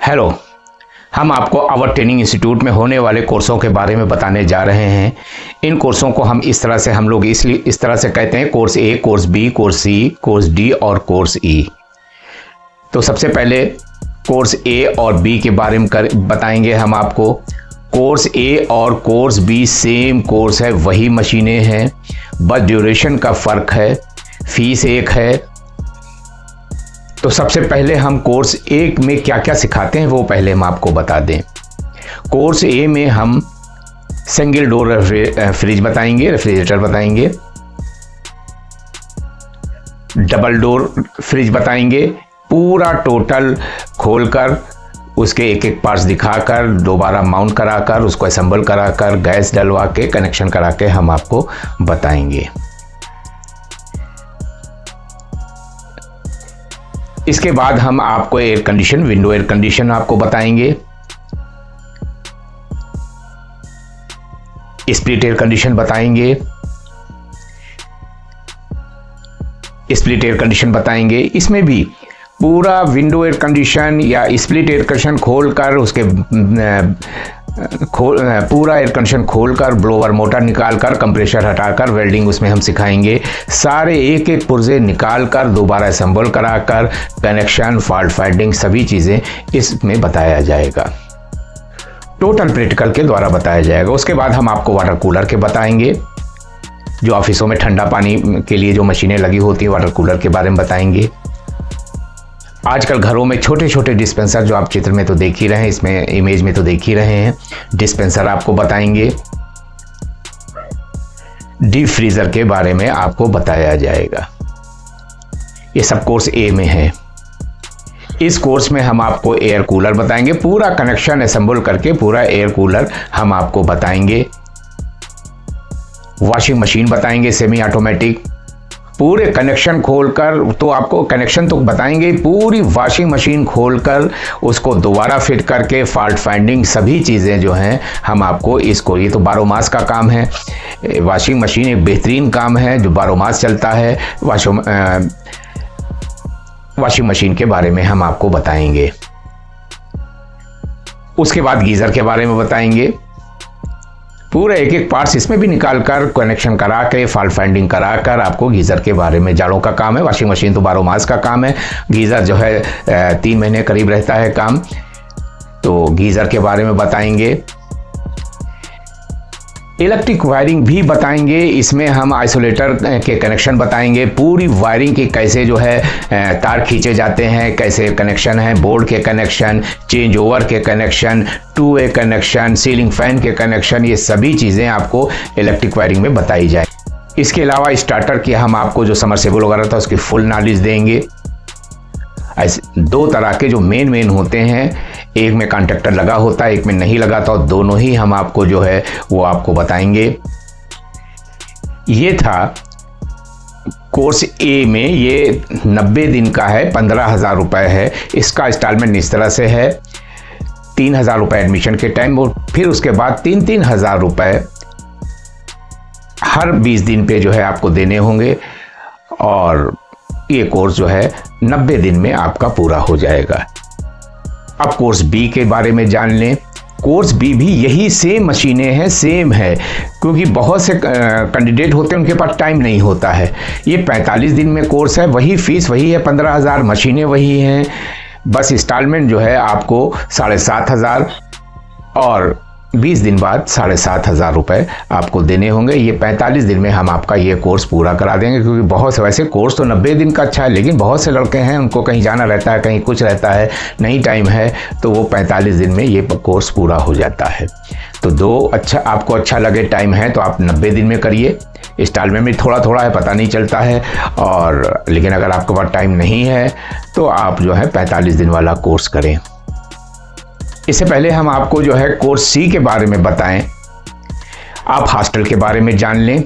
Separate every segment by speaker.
Speaker 1: Hello. हम आपको our training institute में होने वाले कोर्सों के बारे में बताने जा रहे हैं। इन कोर्सों को हम इस तरह से कहते हैं: कोर्स ए, कोर्स बी, कोर्स सी, कोर्स डी और कोर्स ई। तो सबसे पहले कोर्स ए और बी के बारे में बताएंगे हम आपको। कोर्स ए और कोर्स बी सेम कोर्स है, वही मशीनें हैं, बस ड्यूरेशन का फ़र्क है, फीस एक है। तो सबसे पहले हम कोर्स ए में क्या क्या सिखाते हैं वो पहले हम आपको बता दें। कोर्स ए में हम सिंगल डोर फ्रिज बताएंगे, रेफ्रिजरेटर बताएंगे, डबल डोर फ्रिज बताएंगे, पूरा टोटल खोलकर उसके एक एक पार्ट्स दिखाकर, दोबारा माउंट कराकर, उसको असेंबल कराकर, गैस डलवा के, कनेक्शन करा के हम आपको बताएंगे। इसके बाद हम आपको air condition, window air condition आपको बताएंगे, स्प्लिट एयर कंडीशन बताएंगे, स्प्लिट एयर कंडीशन बताएंगे। इसमें भी पूरा विंडो एयर कंडीशन या स्प्लिट एयर कंडीशन खोलकर उसके पूरा एयर कंडीशन खोलकर, ब्लोअर मोटर निकालकर, कंप्रेशर हटाकर, वेल्डिंग उसमें हम सिखाएंगे। सारे एक एक पुर्जे निकालकर दोबारा असेंबल कराकर, कनेक्शन, फॉल्ट फाइंडिंग, सभी चीज़ें इसमें बताया जाएगा। टोटल प्रैक्टिकल के द्वारा बताया जाएगा। उसके बाद हम आपको वाटर कूलर के बताएंगे, जो ऑफिसों में ठंडा पानी के लिए जो मशीनें लगी होती हैं, वाटर कूलर के बारे में बताएंगे। आजकल घरों में छोटे छोटे डिस्पेंसर, जो आप चित्र में तो देख ही रहे हैं, इसमें इमेज में तो देख ही रहे हैं, डिस्पेंसर आपको बताएंगे। डीप फ्रीजर के बारे में आपको बताया जाएगा। ये सब कोर्स ए में है। इस कोर्स में हम आपको एयर कूलर बताएंगे, पूरा कनेक्शन असेंबल करके पूरा एयर कूलर हम आपको बताएंगे। वॉशिंग मशीन बताएंगे, सेमी ऑटोमेटिक, पूरे कनेक्शन खोलकर, तो आपको कनेक्शन तो बताएंगे, पूरी वॉशिंग मशीन खोलकर उसको दोबारा फिट करके, फॉल्ट फाइंडिंग, सभी चीज़ें जो हैं हम आपको इसको, ये तो 12 मास का काम है। वॉशिंग मशीन एक बेहतरीन काम है जो 12 मास चलता है। वॉशिंग मशीन के बारे में हम आपको बताएंगे। उसके बाद गीज़र के बारे में बताएंगे, पूरे एक एक पार्ट्स इसमें भी निकालकर, कनेक्शन करा के, फॉल्ट फाइंडिंग कराकर आपको गीज़र के बारे में, जाड़ों का काम है। वॉशिंग मशीन तो 12 मास का काम है, गीज़र जो है 3 महीने करीब रहता है काम। तो गीज़र के बारे में बताएंगे। इलेक्ट्रिक वायरिंग भी बताएंगे, इसमें हम आइसोलेटर के कनेक्शन बताएंगे, पूरी वायरिंग की कैसे जो है तार खींचे जाते हैं, कैसे कनेक्शन है, बोर्ड के कनेक्शन, चेंज ओवर के कनेक्शन, 2 वे कनेक्शन, सीलिंग फैन के कनेक्शन, ये सभी चीज़ें आपको इलेक्ट्रिक वायरिंग में बताई जाए। इसके अलावा स्टार्टर की हम आपको जो समरसेबल वगैरह था उसकी फुल नॉलेज देंगे। ऐसे 2 तरह के जो मेन होते हैं, एक में कॉन्ट्रैक्टर लगा होता है, एक में नहीं लगा, तो दोनों ही हम आपको जो है वो आपको बताएंगे। ये था कोर्स ए में, ये 90 दिन का है, 15,000 रुपये है। इसका इंस्टॉलमेंट इस तरह से है: 3,000 रुपये एडमिशन के टाइम, और फिर उसके बाद 3,000 रुपये हर 20 दिन पे जो है आपको देने होंगे। और ये कोर्स जो है 90 दिन में आपका पूरा हो जाएगा। अब कोर्स बी के बारे में जान लें। कोर्स बी भी यही सेम मशीनें हैं, सेम है, क्योंकि बहुत से कैंडिडेट होते हैं उनके पास टाइम नहीं होता है। ये 45 दिन में कोर्स है, वही फीस वही है, 15,000, मशीनें वही हैं, बस इंस्टॉलमेंट जो है आपको 7,500 और 20 दिन बाद 7,500 रुपये आपको देने होंगे। ये 45 दिन में हम आपका ये कोर्स पूरा करा देंगे, क्योंकि बहुत से, वैसे कोर्स तो 90 दिन का अच्छा है, लेकिन बहुत से लड़के हैं उनको कहीं जाना रहता है, कहीं कुछ रहता है, नहीं टाइम है, तो वो 45 दिन में ये कोर्स पूरा हो जाता है। तो आपको अच्छा लगे, टाइम है तो आप 90 दिन में करिए। इंस्टॉलमेंट में थोड़ा थोड़ा है, पता नहीं चलता है, और लेकिन अगर आपके पास टाइम नहीं है तो आप जो है 45 दिन वाला कोर्स करें। इससे पहले हम आपको जो है कोर्स सी के बारे में बताएं। आप हॉस्टल के बारे में जान लें,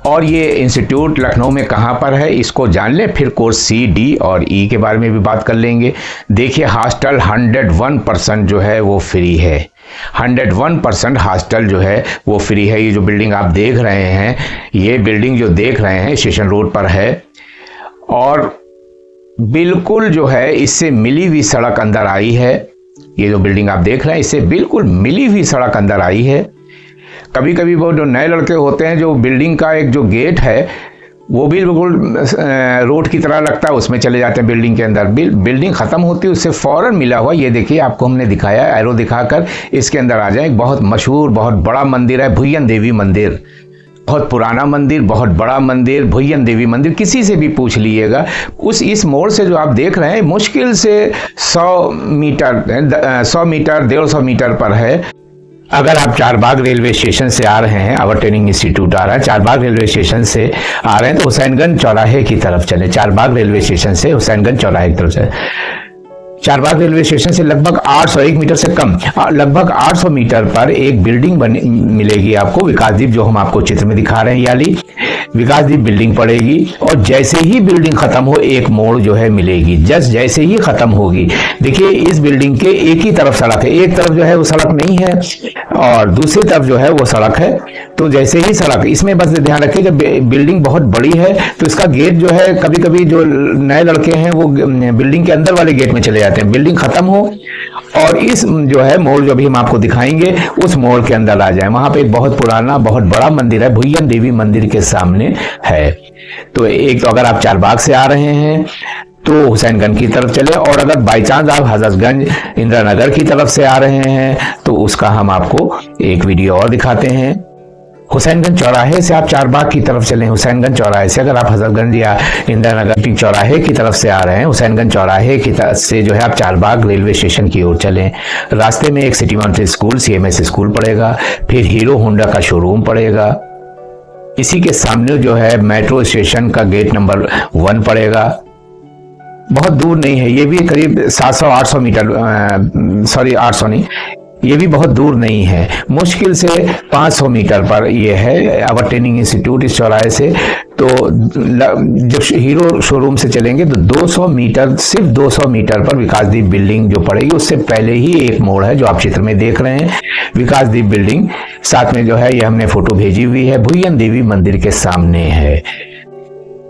Speaker 1: और ये इंस्टीट्यूट लखनऊ में कहाँ पर है इसको जान लें, फिर कोर्स सी, डी और ई के बारे में भी बात कर लेंगे। देखिए, हॉस्टल 101% जो है वो फ्री है। 101% हॉस्टल जो है वो फ्री है। ये जो बिल्डिंग आप देख रहे हैं, ये बिल्डिंग जो देख रहे हैं स्टेशन रोड पर है, और बिल्कुल जो है इससे मिली हुई सड़क अंदर आई है। ये जो बिल्डिंग आप देख रहे हैं इससे बिल्कुल मिली हुई सड़क अंदर आई है। कभी कभी वो जो नए लड़के होते हैं, जो बिल्डिंग का एक जो गेट है वो भी बिल्कुल रोड की तरह लगता है, उसमें चले जाते हैं बिल्डिंग के अंदर। बिल्डिंग ख़त्म होती है उससे फ़ौरन मिला हुआ, ये देखिए आपको हमने दिखाया एरो दिखाकर, इसके अंदर आ जाए। एक बहुत मशहूर बहुत बड़ा मंदिर है भुयन देवी मंदिर, बहुत पुराना मंदिर, बहुत बड़ा मंदिर, भुयन देवी मंदिर। किसी से भी पूछ लीजिएगा। इस मोड़ से जो आप देख रहे हैं मुश्किल से 100 मीटर 150 मीटर पर है। अगर आप चारबाग रेलवे स्टेशन से आ रहे हैं, आवर ट्रेनिंग इंस्टीट्यूट आ रहा है, चारबाग रेलवे स्टेशन से आ रहे हैं तो हुसैनगंज चौराहे की तरफ चले। चारबाग रेलवे स्टेशन से हुसैनगंज चौराहे की तरफ चले। चारबाग रेलवे स्टेशन से लगभग 801 मीटर से कम, लगभग 800 मीटर पर एक बिल्डिंग मिलेगी आपको, विकासदीप, जो हम आपको चित्र में दिखा रहे हैं। याली विकासदीप बिल्डिंग पड़ेगी और जैसे ही बिल्डिंग खत्म हो एक मोड़ जो है मिलेगी। जैसे ही खत्म होगी, देखिए इस बिल्डिंग के एक ही तरफ सड़क है, एक तरफ जो है वो सड़क नहीं है और दूसरी तरफ जो है वो सड़क है। तो जैसे ही सड़क, इसमें बस ध्यान रखिए जब बिल्डिंग बहुत बड़ी है तो इसका गेट जो है, कभी कभी जो नए लड़के हैं वो बिल्डिंग के अंदर वाले गेट में चले जाते हैं। बिल्डिंग खत्म हो और इस जो है मोड़ जो भी हम आपको दिखाएंगे उस मोड़ के अंदर आ जाए। वहां पे एक बहुत पुराना बहुत बड़ा मंदिर है, भुयन देवी मंदिर के सामने है। तो एक तो अगर आप चारबाग से आ रहे हैं तो हुसैनगंज की तरफ चले, और अगर बाई चांस आप हजरतगंज इंदिरा नगर की तरफ से आ रहे हैं तो उसका हम आपको एक वीडियो और दिखाते हैं। हुसैनगंज चौराहे से आप चारबाग की तरफ चलें। हुसैनगंज चौराहे से अगर आप हजरतगंज या इंदिरा नगर चौराहे की तरफ से आ रहे हैं, हुसैनगंज चौराहे की तरफ से जो है आप चारबाग रेलवे स्टेशन की ओर चलें। रास्ते में एक city monetary school, CMS school पड़ेगा, फिर हीरो होंडा का शोरूम पड़ेगा। इसी के सामने जो है मेट्रो स्टेशन का गेट नंबर 1 पड़ेगा। बहुत दूर नहीं है, ये भी करीब 700-800 मीटर, 800 नहीं, ये भी बहुत दूर नहीं है, मुश्किल से 500 मीटर पर ये है आवर ट्रेनिंग इंस्टीट्यूट इस चौराहे से। तो जब हीरो शोरूम से चलेंगे तो 200 मीटर, सिर्फ 200 मीटर पर विकासदीप बिल्डिंग जो पड़ेगी, उससे पहले ही एक मोड़ है जो आप चित्र में देख रहे हैं, विकासदीप बिल्डिंग। साथ में जो है ये हमने फोटो भेजी हुई है, भुयन देवी मंदिर के सामने है।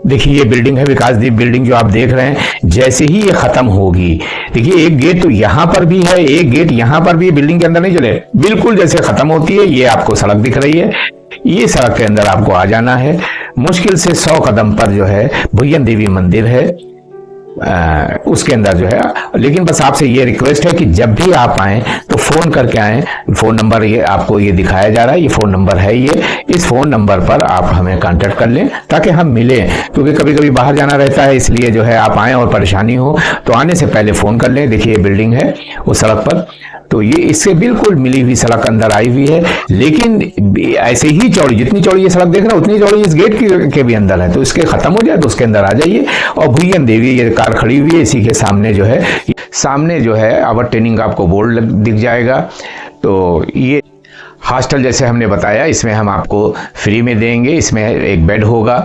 Speaker 1: देखिए ये बिल्डिंग है विकासदीप बिल्डिंग जो आप देख रहे हैं। जैसे ही ये खत्म होगी, देखिए एक गेट तो यहां पर भी है, एक गेट यहां पर भी, बिल्डिंग के अंदर नहीं चले, बिल्कुल जैसे खत्म होती है ये आपको सड़क दिख रही है, ये सड़क के अंदर आपको आ जाना है। मुश्किल से 100 कदम पर जो है भुयन देवी मंदिर है, उसके अंदर जो है। लेकिन बस आपसे ये रिक्वेस्ट है कि जब भी आप आए तो फोन करके आए। फोन नंबर ये आपको ये दिखाया जा रहा है, ये फोन नंबर है, ये इस फोन नंबर पर आप हमें कांटेक्ट कर लें ताकि हम मिलें, क्योंकि कभी कभी बाहर जाना रहता है, इसलिए जो है आप आए और परेशानी हो तो आने से पहले फोन कर लें। देखिए ये बिल्डिंग है उस सड़क पर, तो ये इससे बिल्कुल मिली हुई सड़क अंदर आई हुई है, लेकिन ऐसे ही चौड़ी, जितनी चौड़ी ये सड़क देख रहे हैं उतनी चौड़ी इस गेट के भी अंदर है। तो इसके खत्म हो जाए तो उसके अंदर आ जाइए। और भुयन देवी ये कार खड़ी हुई है, इसी के सामने जो है आवर ट्रेनिंग का आपको बोर्ड दिख जाएगा। तो ये हॉस्टल जैसे हमने बताया, इसमें हम आपको फ्री में देंगे। इसमें एक बेड होगा,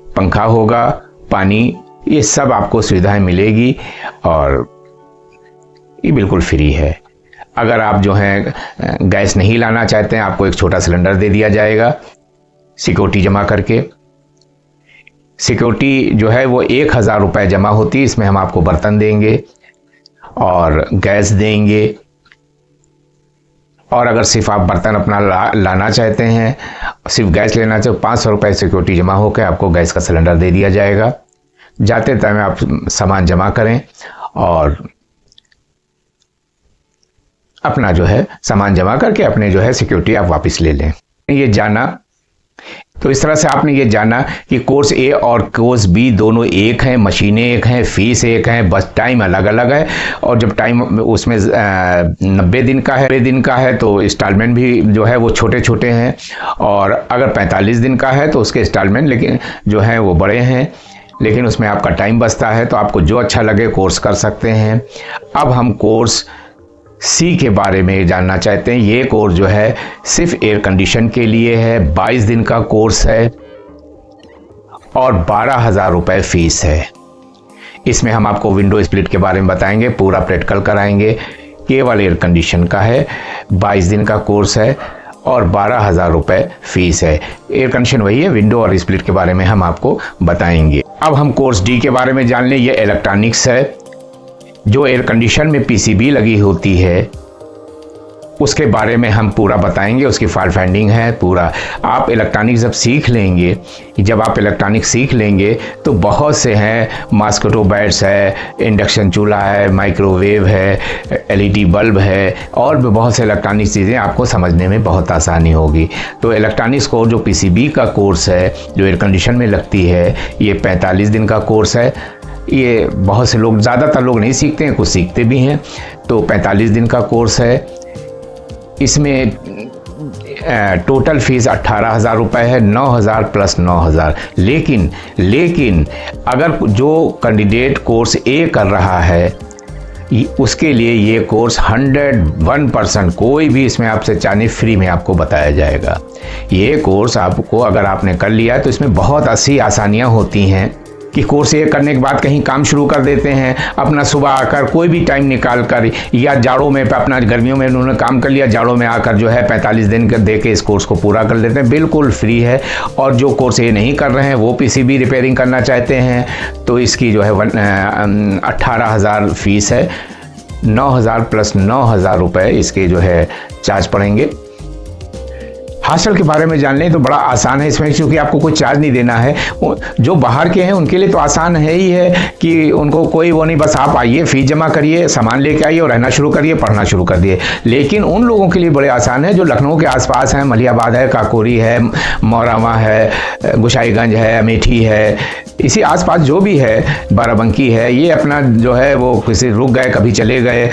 Speaker 1: पंखा होगा, पानी, ये सब आपको सुविधाएं मिलेगी और ये बिल्कुल फ्री है। अगर आप जो है गैस नहीं लाना चाहते हैं, आपको एक छोटा सिलेंडर दे दिया जाएगा सिक्योरिटी जमा करके। सिक्योरिटी जो है वो 1000 रुपये जमा होती है, इसमें हम आपको बर्तन देंगे और गैस देंगे। और अगर सिर्फ आप बर्तन अपना लाना चाहते हैं, सिर्फ गैस लेना चाहते, 500 रुपये सिक्योरिटी जमा होकर आपको गैस का सिलेंडर दे दिया जाएगा। जाते टाइम आप सामान जमा करें और अपना जो है सामान जमा करके अपने जो है सिक्योरिटी आप वापस ले लें। ये जाना, तो इस तरह से आपने ये जाना कि कोर्स ए और कोर्स बी दोनों एक हैं, मशीनें एक हैं, फीस एक है, बस टाइम अलग अलग है। और जब टाइम उसमें 90 दिन का है तो इंस्टॉलमेंट भी जो है वो छोटे छोटे हैं, और अगर 45 दिन का है तो उसके इंस्टॉलमेंट लेकिन जो है वो बड़े हैं, लेकिन उसमें आपका टाइम बचता है। तो आपको जो अच्छा लगे कोर्स कर सकते हैं। अब हम कोर्स सी के बारे में जानना चाहते हैं। ये कोर्स जो है सिर्फ एयर कंडीशन के लिए है, 22 दिन का कोर्स है और 12,000 रुपये फीस है। इसमें हम आपको विंडो स्प्लिट के बारे में बताएंगे, पूरा प्रैक्टिकल कराएंगे। केवल एयर कंडीशन का है, 22 दिन का कोर्स है और 12,000 रुपये फीस है। एयर कंडीशन वही है, विंडो और स्प्लिट के बारे में हम आपको बताएंगे। अब हम कोर्स डी के बारे में जान लें। ये इलेक्ट्रॉनिक्स है। जो एयर कंडीशन में पीसीबी लगी होती है उसके बारे में हम पूरा बताएंगे, उसकी फॉल्ट फाइंडिंग है पूरा। आप इलेक्ट्रॉनिक्स जब सीख लेंगे, तो बहुत से हैं, मॉस्किटो बैट्स है, इंडक्शन चूल्हा है, माइक्रोवेव है, एलईडी बल्ब है, और भी बहुत से इलेक्ट्रॉनिक चीज़ें आपको समझने में बहुत आसानी होगी। तो इलेक्ट्रॉनिक्स कोर्स जो पीसीबी का कोर्स है, जो एयर कंडीशन में लगती है, ये 45 दिन का कोर्स है। ये बहुत से लोग, ज़्यादातर लोग नहीं सीखते हैं, कुछ सीखते भी हैं। तो 45 दिन का कोर्स है। इसमें टोटल फीस 18,000 रुपये है, 9,000 प्लस 9,000। लेकिन अगर जो कैंडिडेट कोर्स ए कर रहा है उसके लिए ये कोर्स 101% कोई भी इसमें आपसे चाहे फ्री में आपको बताया जाएगा। ये कोर्स आपको अगर आपने कर लिया है तो इसमें बहुत अच्छी आसानियाँ होती हैं कि कोर्स ये करने के बाद कहीं काम शुरू कर देते हैं, अपना सुबह आकर कोई भी टाइम निकाल कर, या जाड़ों में अपना, गर्मियों में उन्होंने काम कर लिया, जाड़ों में आकर जो है 45 दिन दे के इस कोर्स को पूरा कर लेते हैं। बिल्कुल फ्री है। और जो कोर्स ये नहीं कर रहे हैं, वो पीसीबी रिपेयरिंग करना चाहते हैं, तो इसकी जो है 18,000 फीस है। 9,000 प्लस 9,000 रुपये इसके जो है चार्ज पड़ेंगे। हॉस्टल के बारे में जान लें तो बड़ा आसान है इसमें, क्योंकि आपको कोई चार्ज नहीं देना है। जो बाहर के हैं उनके लिए तो आसान है ही है कि उनको कोई वो नहीं, बस आप आइए, फीस जमा करिए, सामान लेके आइए और रहना शुरू करिए, पढ़ना शुरू कर दिए। लेकिन उन लोगों के लिए बड़े आसान है जो लखनऊ के आसपास हैं, मलियाबाद है, काकोरी है, मौरावा है, गुसाईगंज है, अमेठी है, इसी आसपास जो भी है, बाराबंकी है, ये अपना जो है वो किसी रुक गए, कभी चले गए,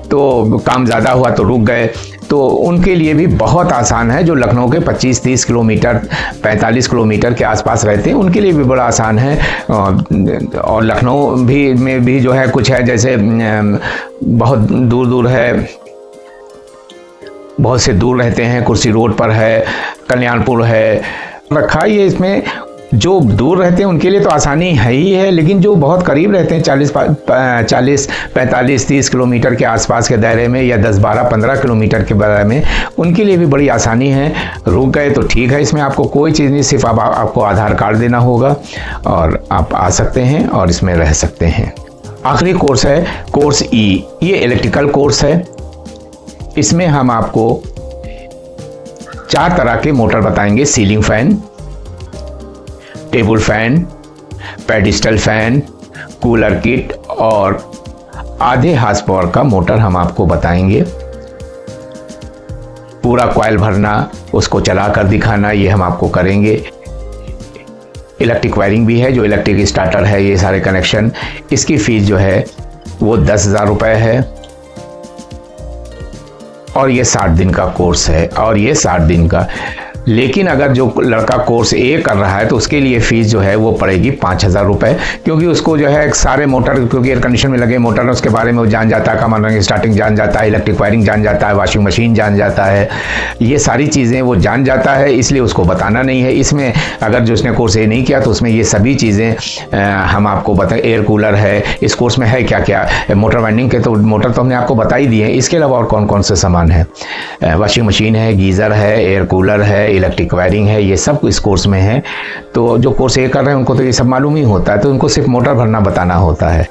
Speaker 1: तो काम ज़्यादा हुआ तो रुक गए, तो उनके लिए भी बहुत आसान है। जो लखनऊ के 25-30 किलोमीटर, 45 किलोमीटर के आसपास रहते हैं, उनके लिए भी बड़ा आसान है। और लखनऊ में भी जो है कुछ है, जैसे बहुत दूर है, बहुत से दूर रहते हैं, कुर्सी रोड पर है, कल्याणपुर है, रखा ही है। इसमें जो दूर रहते हैं उनके लिए तो आसानी है ही है, लेकिन जो बहुत करीब रहते हैं 40, 45, 30 किलोमीटर के आसपास के दायरे में, या 10, 12, 15 किलोमीटर के दायरे में, उनके लिए भी बड़ी आसानी है। रुक गए तो ठीक है, इसमें आपको कोई चीज़ नहीं, सिर्फ आपको आधार कार्ड देना होगा और आप आ सकते हैं और इसमें रह सकते हैं। आखिरी कोर्स है कोर्स ई। ये इलेक्ट्रिकल कोर्स है। इसमें हम आपको 4 तरह के मोटर बताएंगे: ceiling fan, table fan, pedestal fan, cooler kit और आधे हार्स पावर का मोटर हम आपको बताएंगे। पूरा कॉइल भरना, उसको चलाकर दिखाना, ये हम आपको करेंगे। इलेक्ट्रिक वायरिंग भी है, जो इलेक्ट्रिक स्टार्टर है, ये सारे कनेक्शन। इसकी फीस जो है वो 10,000 रुपये है और ये 60 दिन का कोर्स है, और ये 60 दिन का। लेकिन अगर जो लड़का कोर्स ए कर रहा है तो उसके लिए फ़ीस जो है वो पड़ेगी 5,000 रुपये, क्योंकि उसको जो है सारे मोटर, क्योंकि एयर कंडीशन में लगे मोटर, उसके बारे में वो जान जाता है, कमांड स्टार्टिंग जान जाता है, इलेक्ट्रिक वायरिंग जान जाता है, वॉशिंग मशीन जान जाता है, ये सारी चीज़ें वो जान जाता है, इसलिए उसको बताना नहीं है। इसमें अगर जो उसने कोर्स ए नहीं किया तो उसमें ये सभी चीज़ें हम आपको बताएं। एयर कूलर है, इस कोर्स में है क्या क्या, मोटर वाइंडिंग के तो मोटर तो हमने आपको बता ही दिए हैं। इसके अलावा और कौन कौन से सामान है, वॉशिंग मशीन है, गीज़र है, एयर कूलर है, इलेक्ट्रिक वायरिंग है, ये सब इस कोर्स में है। तो जो कोर्स ए कर रहे हैं उनको तो ये सब मालूम ही होता है, तो उनको सिर्फ मोटर भरना बताना होता है।